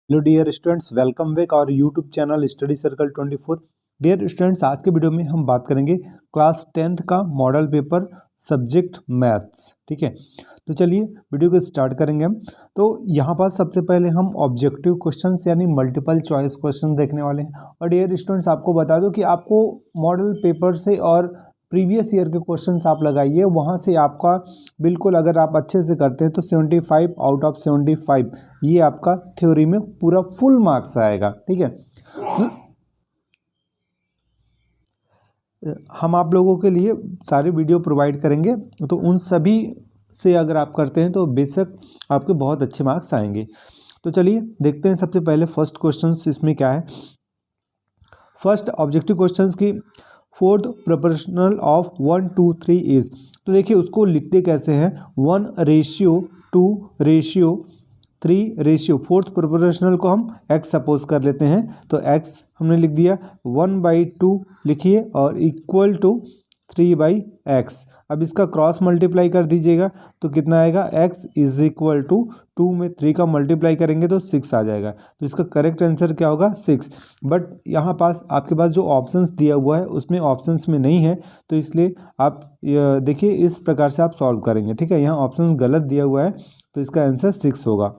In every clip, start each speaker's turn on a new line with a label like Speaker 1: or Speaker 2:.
Speaker 1: Hello dear students, welcome back और YouTube channel study circle 24। Dear students, आज के video में हम बात करेंगे क्लास 10th का मॉडल पेपर सब्जेक्ट मैथ्स। ठीक है, तो चलिए वीडियो को स्टार्ट करेंगे हम। तो यहाँ पर सबसे पहले हम ऑब्जेक्टिव क्वेश्चंस यानी मल्टीपल चॉइस क्वेश्चन देखने वाले हैं। और डियर स्टूडेंट्स, आपको बता दूं कि आपको मॉडल पेपर से और प्रीवियस ईयर के क्वेश्चंस आप लगाइए, वहाँ से आपका बिल्कुल अगर आप अच्छे से करते हैं तो 75 आउट ऑफ 75 ये आपका थ्योरी में पूरा फुल मार्क्स आएगा। ठीक है, हम आप लोगों के लिए सारे वीडियो प्रोवाइड करेंगे, तो उन सभी से अगर आप करते हैं तो बेशक आपके बहुत अच्छे मार्क्स आएंगे। तो चलिए देखते हैं सबसे पहले फर्स्ट क्वेश्चन इसमें क्या है। फर्स्ट ऑब्जेक्टिव क्वेश्चंस की फोर्थ प्रोपोर्शनल ऑफ 1 2 3 इज। तो देखिए उसको लिखते कैसे हैं, 1:2:3:3। फोर्थ प्रोपोर्शनल को हम x सपोज कर लेते हैं, तो x हमने लिख दिया, 1/2 लिखिए और इक्वल टू 3/x। अब इसका क्रॉस मल्टीप्लाई कर दीजिएगा तो कितना आएगा, x इज इक्वल टू 2 में 3 का मल्टीप्लाई करेंगे तो 6 आ जाएगा। तो इसका करेक्ट आंसर क्या होगा, 6। बट यहाँ पास आपके पास जो ऑप्शंस दिया हुआ है उसमें ऑप्शंस में नहीं है, तो इसलिए आप देखिए इस प्रकार से आप सॉल्व करेंगे। ठीक है, यहाँ ऑप्शन गलत दिया हुआ है तो इसका आंसर 6 होगा।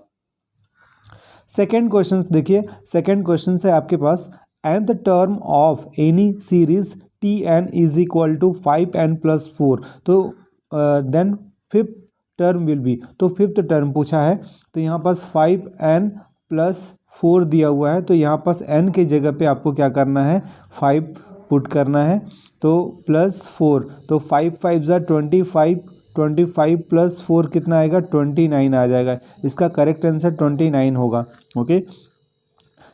Speaker 1: सेकेंड क्वेश्चन देखिए, सेकेंड क्वेश्चन है आपके पास, nth term of any series Tn is equal to 5n+4, तो then fifth term will be. तो फिफ्थ टर्म पूछा है, तो यहाँ पास 5n+4 दिया हुआ है, तो यहाँ पास n की जगह पे आपको क्या करना है, 5 पुट करना है, तो +4, तो 5 5 ज़ा 25, 25 + 4 कितना आएगा, 29 आ जाएगा। इसका करेक्ट आंसर 29 होगा। ओके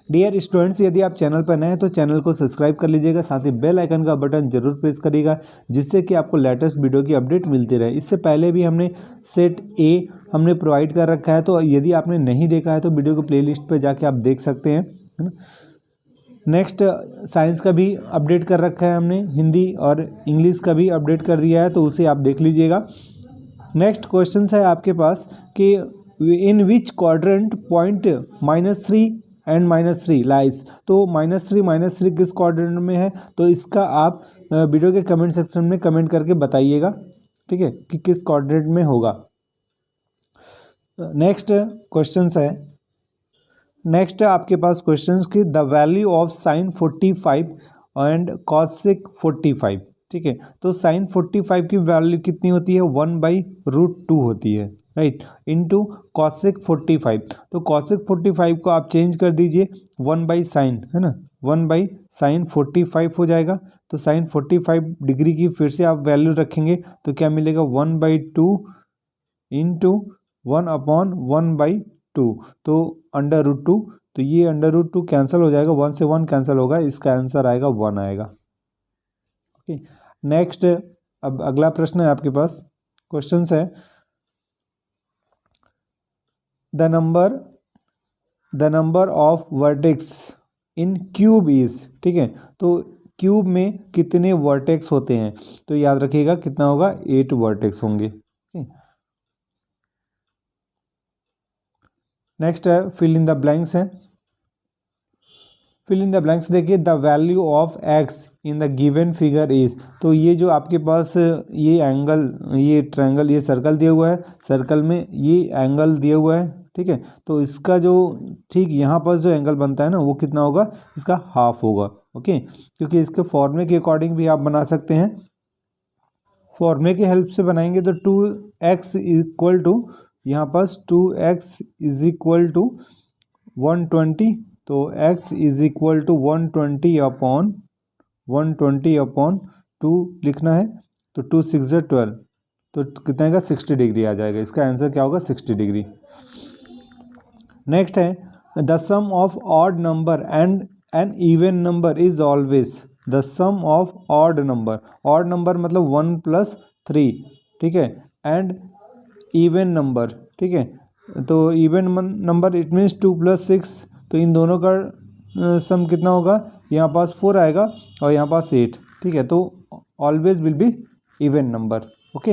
Speaker 1: डियर स्टूडेंट्स, यदि आप चैनल पर नए हैं तो चैनल को सब्सक्राइब कर लीजिएगा, साथ ही बेल आइकन का बटन जरूर प्रेस करिएगा, जिससे कि आपको लेटेस्ट वीडियो की अपडेट मिलती रहे। इससे पहले भी हमने सेट ए हमने प्रोवाइड कर रखा है, तो यदि आपने नहीं देखा है तो वीडियो को प्लेलिस्ट पर जाके आप देख सकते हैं, है ना। नेक्स्ट साइंस का भी अपडेट कर रखा है हमने, हिंदी और इंग्लिश का भी अपडेट कर दिया है, तो उसे आप देख लीजिएगा। नेक्स्ट क्वेश्चन है आपके पास कि in which quadrant point -3 and -3 lies. तो -3 किस क्वाड्रेंट में है, तो इसका आप वीडियो के कमेंट सेक्शन में कमेंट करके बताइएगा, ठीक है, कि किस क्वाड्रेंट में होगा। नेक्स्ट क्वेश्चन है, नेक्स्ट आपके पास क्वेश्चन की the value of sin 45 and cos 45। ठीक है, तो sin 45 की वैल्यू कितनी होती है, 1/√2 होती है, राइट, इंटू cosec 45। तो cosec 45 को आप चेंज कर दीजिए 1/sin, है ना, 1/sin 45 हो जाएगा। तो sin 45 डिग्री की फिर से आप वैल्यू रखेंगे तो क्या मिलेगा, 1/2 इंटू 1/1/2, तो √2। तो ये √2 कैंसिल हो जाएगा, 1 से 1 कैंसिल होगा, इसका आंसर आएगा 1 आएगा। ओके नेक्स्ट, अब अगला प्रश्न है आपके पास, क्वेश्चन है the number of vertex in cube is. ठीक है, तो क्यूब में कितने वर्टेक्स होते हैं, तो याद रखिएगा कितना होगा, 8 वर्टेक्स होंगे। नेक्स्ट है फिल इन द ब्लैंक्स है, फिल इन द ब्लैंक्स देखिए, the value of x in the given figure is. तो ये जो आपके पास ये एंगल, ये ट्रायंगल, ये सर्कल दिया हुआ है, सर्कल में ये एंगल दिया हुआ है, ठीक है, तो इसका जो ठीक यहाँ पर जो एंगल बनता है ना, वो कितना होगा, इसका हाफ होगा। ओके, क्योंकि इसके फॉर्मूले के अकॉर्डिंग भी आप बना सकते हैं, फॉर्मूले की हेल्प से बनाएंगे तो 2x इक्वल टू, यहाँ पास 2x इज इक्वल टू 120, तो x इज इक्वल टू 120/2 लिखना है, तो 2 6 12, तो कितना आएगा, 60 डिग्री आ जाएगा। इसका आंसर क्या होगा, 60 डिग्री। नेक्स्ट है the sum of odd number and an even number is always. The sum of odd number मतलब 1 + 3, ठीक है, एंड इवन नंबर, ठीक है, तो इवन नंबर इट मीन्स 2 + 6, तो इन दोनों का सम कितना होगा, यहाँ पास 4 आएगा और यहाँ पास 8, ठीक है, तो always will be even number. Okay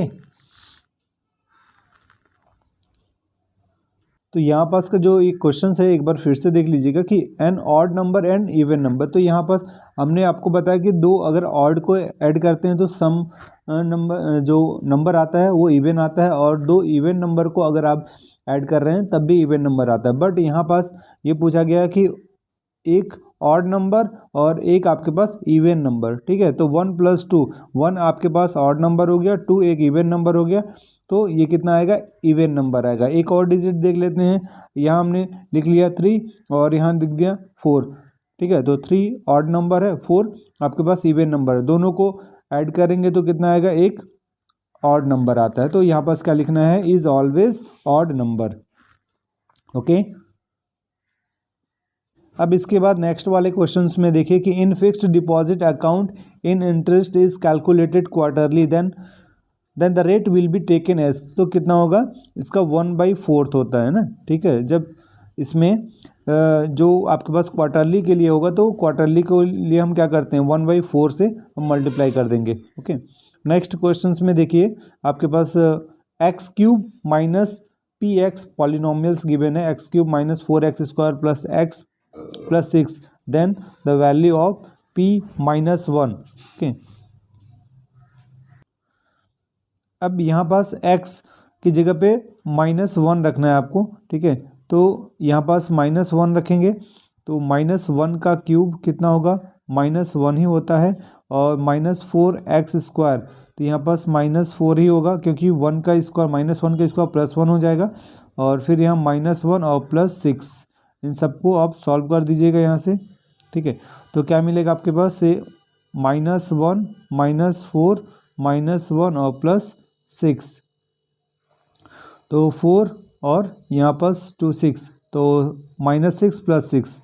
Speaker 1: तो यहाँ पास का जो एक क्वेश्चन है एक बार फिर से देख लीजिएगा कि an odd number and even number. तो यहाँ पास हमने आपको बताया कि दो अगर ऑड को ऐड करते हैं तो सम नंबर जो नंबर आता है वो इवन आता है, और दो इवन नंबर को अगर आप ऐड कर रहे हैं तब भी इवन नंबर आता है। बट यहाँ पास ये पूछा गया कि एक ऑड नंबर और एक आपके पास इवन नंबर, ठीक है। तो 1 + 2, 1 आपके पास ऑड नंबर हो गया, 2 एक इवन नंबर हो गया, तो ये कितना आएगा, इवन नंबर आएगा। एक और डिजिट देख लेते हैं, यहाँ हमने लिख लिया 3 और यहाँ लिख दिया 4, ठीक है। तो 3 ऑड नंबर है, 4 आपके पास इवन नंबर है, दोनों को ऐड करेंगे तो कितना आएगा, एक ऑड नंबर आता है। तो यहाँ पास क्या लिखना है, is always odd number, okay. अब इसके बाद नेक्स्ट वाले क्वेश्चंस में देखिए कि in fixed deposit account in interest is calculated quarterly then the rate will be taken as. तो कितना होगा, इसका 1/4 होता है ना, ठीक है। जब इसमें जो आपके पास क्वार्टरली के लिए होगा तो क्वार्टरली के लिए हम क्या करते हैं, 1/4 से हम मल्टीप्लाई कर देंगे, ओके। नेक्स्ट क्वेश्चंस में देखिए आपके पास x³ minus px polynomials given है, x³ - 4x² plus x plus 6, then the value of p - 1, okay. अब यहाँ पास x की जगह पे -1 रखना है आपको, ठीक है। तो यहाँ पास -1 रखेंगे तो -1 का क्यूब कितना होगा, -1 ही होता है, और -4x², तो यहाँ पास -4 ही होगा क्योंकि 1 का स्क्वायर -1 का स्क्वायर +1 हो जाएगा, और फिर यहाँ -1 और +6, इन सबको आप सॉल्व कर दीजिएगा यहाँ से, ठीक है। तो क्या मिलेगा आपके पास से, -1 -4 -1 और +6, तो 4 और यहाँ पास 2 6, तो -6 + 6,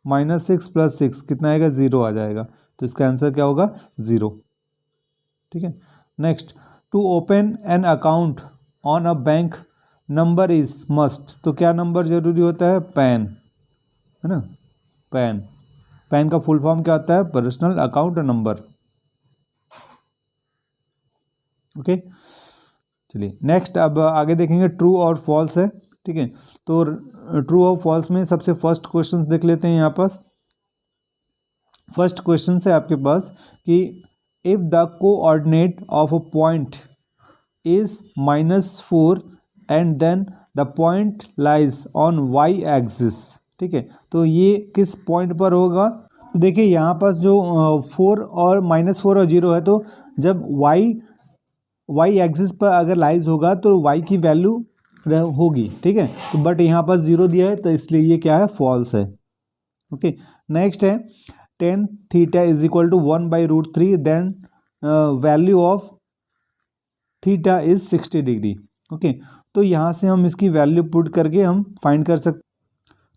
Speaker 1: -6 + 6 कितना आएगा, 0 आ जाएगा। तो इसका आंसर क्या होगा, 0, ठीक है। Next, to open an account on a bank number is must. तो क्या नंबर जरूरी होता है, पैन, है ना, पैन। पैन का फुल फॉर्म क्या होता है, पर्सनल अकाउंट नंबर, ओके। चलिए नेक्स्ट अब आगे देखेंगे ट्रू और फॉल्स है, ठीक है। तो ट्रू और फॉल्स में सबसे फर्स्ट क्वेश्चन देख लेते हैं। यहाँ पास फर्स्ट क्वेश्चन है आपके पास कि if the coordinate of a point is -4 and then the point lies on y axis, ठीक है। तो ये किस पॉइंट पर होगा, तो देखिए यहाँ पास जो 4 और -4 और 0 है, तो जब y एक्सिस पर अगर लाइज होगा तो y की वैल्यू होगी, ठीक है। तो बट यहाँ पास 0 दिया है तो इसलिए ये क्या है, फॉल्स है, ओके। नेक्स्ट है tan θ = 1/√3, then value of theta is 60 degree, okay. तो यहाँ से हम इसकी वैल्यू पुट करके हम फाइंड कर सकते।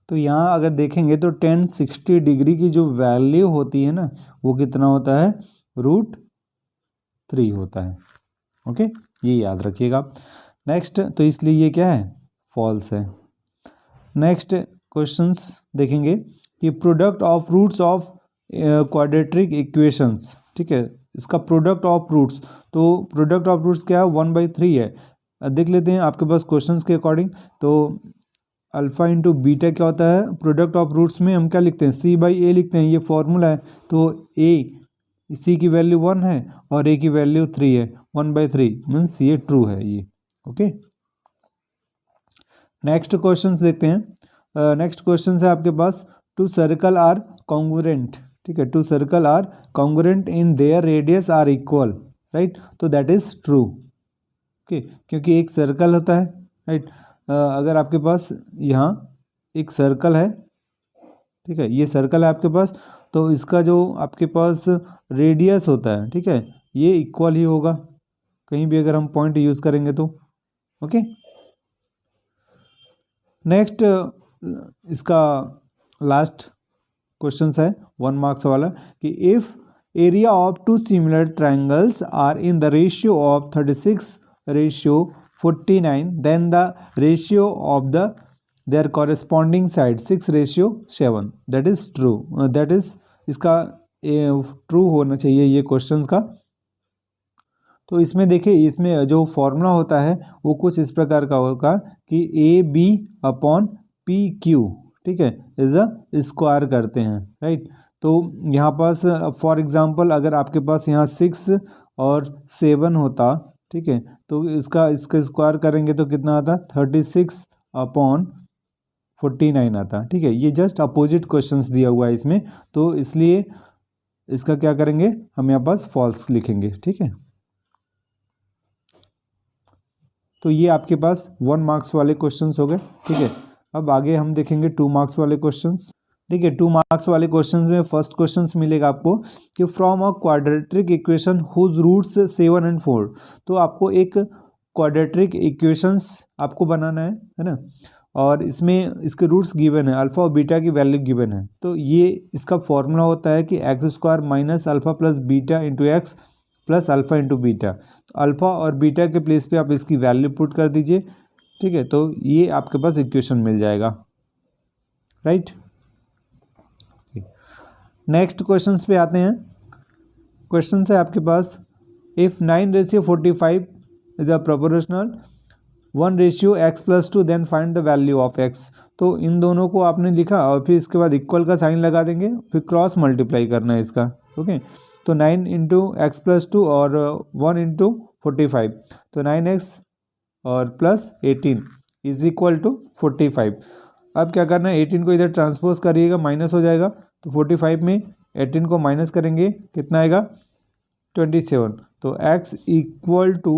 Speaker 1: तो यहाँ अगर देखेंगे तो tan 60 डिग्री की जो वैल्यू होती है ना, वो कितना होता है, √3 होता है, ओके। ये याद रखिएगा। नेक्स्ट, तो इसलिए ये क्या है, फॉल्स है। नेक्स्ट क्वेश्चंस देखेंगे कि product of roots of quadratic equations, ठीक है। इसका प्रोडक्ट ऑफ रूट्स, तो प्रोडक्ट ऑफ रूट्स क्या है, 1/3 है। देख लेते हैं आपके पास क्वेश्चंस के अकॉर्डिंग। तो अल्फ़ा इंटू बीटा क्या होता है, प्रोडक्ट ऑफ रूट्स में हम क्या लिखते हैं, c/a लिखते हैं, ये फॉर्मूला है। तो c की वैल्यू 1 है और a की वैल्यू 3 है, 1/3 मीन्स ये ट्रू है ये, ओके। नेक्स्ट क्वेश्चन देखते हैं। नेक्स्ट क्वेश्चन है आपके पास, टू सर्कल आर कॉन्ग्रुएंट, ठीक है। Two circle are congruent in their radius are equal, right. तो दैट इज ट्रू, ओके, क्योंकि एक सर्कल होता है, राइट। अगर आपके पास यहाँ एक सर्कल है, ठीक है, ये सर्कल है आपके पास, तो इसका जो आपके पास रेडियस होता है, ठीक है, ये इक्वल ही होगा कहीं भी अगर हम पॉइंट यूज़ करेंगे तो, ओके। नेक्स्ट इसका लास्ट क्वेश्चन है 1 मार्क्स वाला कि if area of 2 similar triangles are in the ratio of 36:49, then the ratio of their corresponding side 6:7, that is true. That is इसका ट्रू होना चाहिए ये क्वेश्चन का। तो इसमें देखिए, इसमें जो फॉर्मूला होता है वो कुछ इस प्रकार का होगा कि A B upon P Q, ठीक है, इज अ स्क्वायर करते हैं, राइट। तो यहाँ पास फॉर एग्जांपल अगर आपके पास यहाँ 6 और 7 होता, ठीक है, तो इसका स्क्वायर करेंगे तो कितना आता, 36 अपॉन 49 आता, ठीक है। ये जस्ट अपोजिट क्वेश्चंस दिया हुआ है इसमें, तो इसलिए इसका क्या करेंगे, हम यहाँ पास फॉल्स लिखेंगे, ठीक है। तो ये आपके पास 1 मार्क्स वाले क्वेश्चंस हो गए, ठीक है। अब आगे हम देखेंगे 2 मार्क्स वाले क्वेश्चंस। देखिए 2 मार्क्स वाले क्वेश्चंस में फर्स्ट क्वेश्चंस मिलेगा आपको कि from a quadratic equation whose roots 7 and 4। तो आपको एक क्वाड्रेटिक इक्वेशंस आपको बनाना है ना, और इसमें इसके रूट्स गिवन है, अल्फा और बीटा की वैल्यू गिवन है। तो ये इसका फॉर्मूला होता है कि x square minus alpha plus beta into x plus alpha into beta. तो अल्फा और बीटा के प्लेस पे आप इसकी वैल्यू पुट कर दीजिए, ठीक है, तो ये आपके पास इक्वेशन मिल जाएगा, राइट। नेक्स्ट क्वेश्चंस पे आते हैं। क्वेश्चन है आपके पास, if 9:45 is a proportional 1:x+2 then find the value of x। तो इन दोनों को आपने लिखा और फिर इसके बाद इक्वल का साइन लगा देंगे, फिर क्रॉस मल्टीप्लाई करना है इसका, ओके। तो 9 × x+2 और 1 × 45, तो 9x और प्लस 18 इज इक्वल टू 45। अब क्या करना है, 18 को इधर ट्रांसपोज करिएगा, माइनस हो जाएगा, तो 45 में 18 को माइनस करेंगे, कितना आएगा, 27। तो x इक्वल टू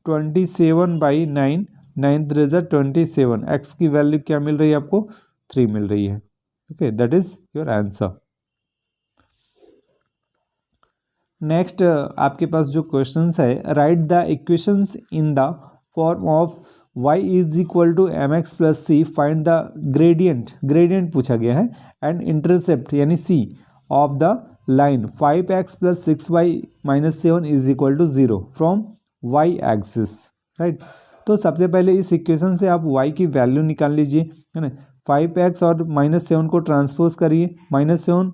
Speaker 1: 27/9, 9×3 = 27। x की वैल्यू क्या मिल रही है आपको, 3 मिल रही है, okay, that is your answer. Next आपके पास जो क्वेश्चंस है, right the equations in the form of y = mx + c, find the gradient पूछा गया है, एंड इंटरसेप्ट यानी c of the line 5x + 6y - 7 = 0 from y axis, right. तो सबसे पहले इस इक्वेशन से आप y की वैल्यू निकाल लीजिए, है ना। 5x और -7 को ट्रांसपोज करिए, -7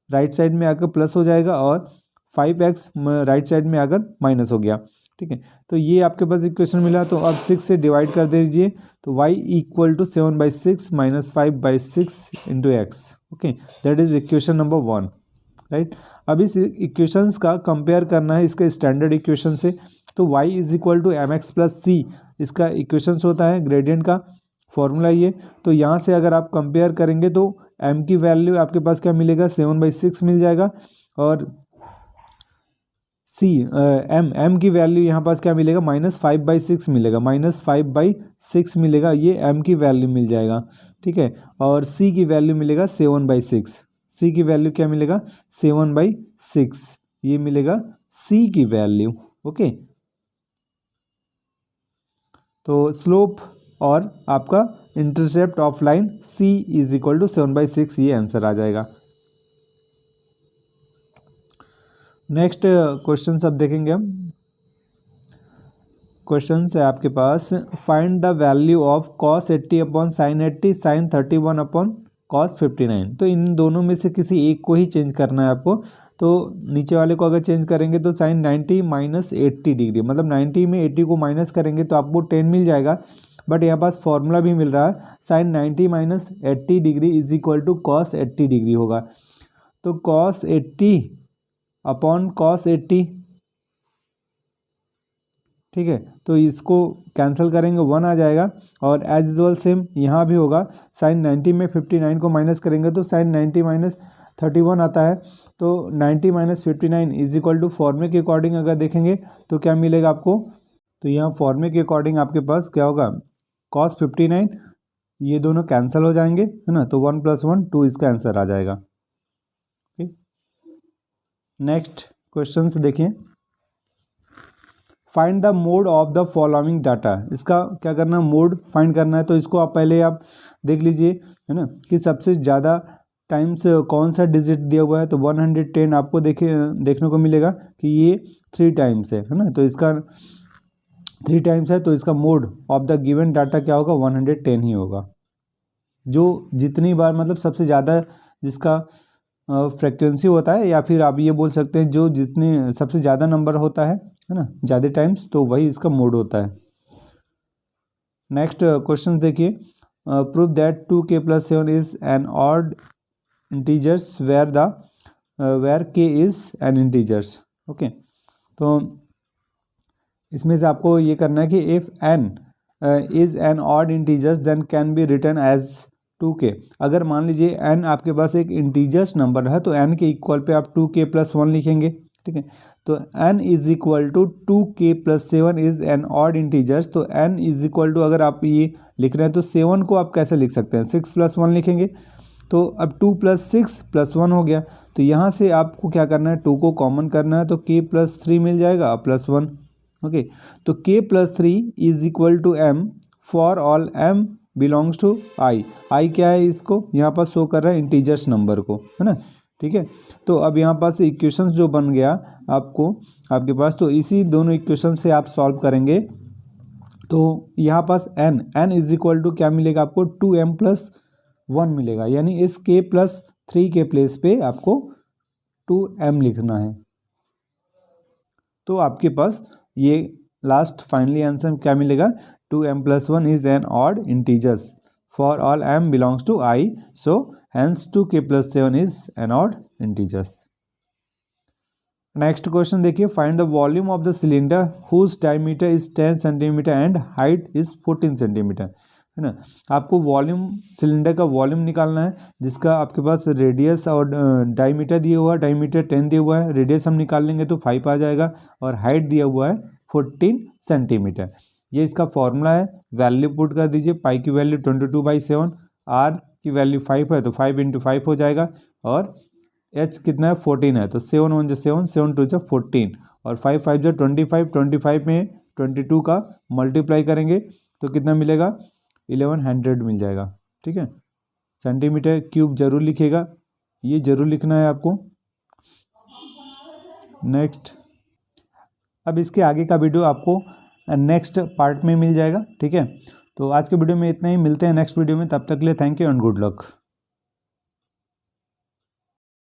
Speaker 1: राइट साइड में आकर प्लस हो जाएगा और 5x राइट साइड में आकर माइनस हो गया, ठीक है। तो ये आपके पास इक्वेशन मिला, तो अब 6 से डिवाइड कर दीजिए, तो y = 7/6 - 5/6 × x, okay, that is equation number 1, right. अब इस इक्वेशंस का कंपेयर करना है इसके स्टैंडर्ड इक्वेशन से। तो y = mx + c इसका इक्वेशंस होता है, ग्रेडियंट का फॉर्मूला ये। तो यहाँ से अगर आप कंपेयर करेंगे तो m की वैल्यू आपके पास क्या मिलेगा, 7/6 मिल जाएगा, और m की वैल्यू यहाँ पास क्या मिलेगा, -5/6 मिलेगा, -5/6 मिलेगा, ये m की वैल्यू मिल जाएगा, ठीक है। और c की वैल्यू मिलेगा 7/6, c की वैल्यू क्या मिलेगा, 7/6, ये मिलेगा c की वैल्यू, ओके। तो स्लोप और आपका इंटरसेप्ट ऑफ लाइन c = 7/6, ये आंसर आ जाएगा। नेक्स्ट क्वेश्चन अब देखेंगे हम। क्वेश्चन है आपके पास, find the value of cos 80 upon sin 80 sin 31 upon cos 59। तो इन दोनों में से किसी एक को ही चेंज करना है आपको। तो नीचे वाले को अगर चेंज करेंगे तो sin 90 - 80 डिग्री, मतलब 90 में 80 को माइनस करेंगे तो आपको 10 मिल जाएगा। बट यहाँ पास फॉर्मूला भी मिल रहा है, sin 90 - 80 degree is equal to cos 80 degree होगा। तो cos 80 अपॉन cos 80, ठीक है, तो इसको कैंसिल करेंगे, 1 आ जाएगा। और एज यूजुअल सेम यहाँ भी होगा, sin 90 में 59 को माइनस करेंगे तो sin 90 - 31 आता है। तो 90 - 59 इज इक्वल टू फॉर्मे के अकॉर्डिंग अगर देखेंगे तो क्या मिलेगा आपको, तो यहाँ फॉर्मे के अकॉर्डिंग आपके पास क्या होगा, cos 59, ये दोनों कैंसिल हो जाएंगे, है ना, तो 1 + 1 2 इसका आंसर आ जाएगा, ओके। नेक्स्ट क्वेश्चन देखिए, find the mode of the following data. इसका क्या करना है, मोड फाइंड करना है। तो इसको आप पहले आप देख लीजिए, है ना, कि सबसे ज़्यादा टाइम्स कौन सा डिजिट दिया हुआ है। तो 110 आपको देखने को मिलेगा कि ये 3 टाइम्स है ना, तो इसका 3 टाइम्स है, तो इसका mode of the given data क्या होगा, 110 ही होगा। जो जितनी बार मतलब सबसे ज़्यादा जिसका फ्रिक्वेंसी होता है, या फिर आप ये बोल सकते हैं जो जितने सबसे ज़्यादा नंबर होता है ना, ज़्यादा टाइम्स, तो वही इसका मोड होता है। नेक्स्ट क्वेश्चन देखिए, prove that 2k + 7 is an odd integers where k is an integers. Okay, तो इसमें से आपको ये करना है कि if n is an odd integers then can be written as 2k। अगर मान लीजिए n आपके पास एक इंटीजर्स नंबर है तो n के इक्वल पे आप 2k + 1 लिखेंगे, ठीक है। तो n is equal to 2k + 7 is an odd integers, तो n इज इक्वल टू, अगर आप ये लिख रहे हैं तो 7 को आप कैसे लिख सकते हैं, 6 + 1 लिखेंगे। तो अब 2 + 6 + 1 हो गया, तो यहाँ से आपको क्या करना है, 2 को कॉमन करना है, तो k + 3 मिल जाएगा +1। ओके, तो k + 3 is equal to m for all m belongs to i क्या है, इसको यहाँ पर शो कर रहा है इंटीजर्स नंबर को, है ना, ठीक है। तो अब यहाँ पास इक्वेशंस जो बन गया आपके पास, तो इसी दोनों इक्वेशन से आप सॉल्व करेंगे। तो यहाँ पास n इज इक्वल टू क्या मिलेगा आपको, 2m + 1 मिलेगा, यानी इस k + 3 के प्लेस पे आपको 2m लिखना है। तो आपके पास ये लास्ट फाइनली आंसर क्या मिलेगा, 2m + 1 is an odd integers for all m belongs to i, so hence 2k + 7 is an odd integers. Next question देखिए, find the volume of the cylinder whose diameter is 10 centimetre and height is 14 centimetre, है ना। आपको volume, cylinder का volume निकालना है, जिसका आपके पास radius और डायमीटर दिया हुआ है, डायमीटर 10 दिया हुआ है, रेडियस हम निकाल लेंगे तो 5 आ जाएगा, और हाइट दिया हुआ है 14 सेंटीमीटर। ये इसका फॉर्मूला है, वैल्यू पुट कर दीजिए, पाई की वैल्यू 22/7, आर की वैल्यू 5 है तो 5 × 5 हो जाएगा, और एच कितना है, 14 है, तो 7 × 1 = 7, 7 × 2 = 14, और 5 × 5 = 25, 25 में 22 का मल्टीप्लाई करेंगे तो कितना मिलेगा, 1100 मिल जाएगा, ठीक है। सेंटीमीटर क्यूब जरूर लिखिएगा, ये जरूर लिखना है आपको। नेक्स्ट, अब इसके आगे का वीडियो आपको नेक्स्ट पार्ट में मिल जाएगा, ठीक है। तो आज के वीडियो में इतना ही, मिलते हैं नेक्स्ट वीडियो में, तब तक के लिए thank you and good luck.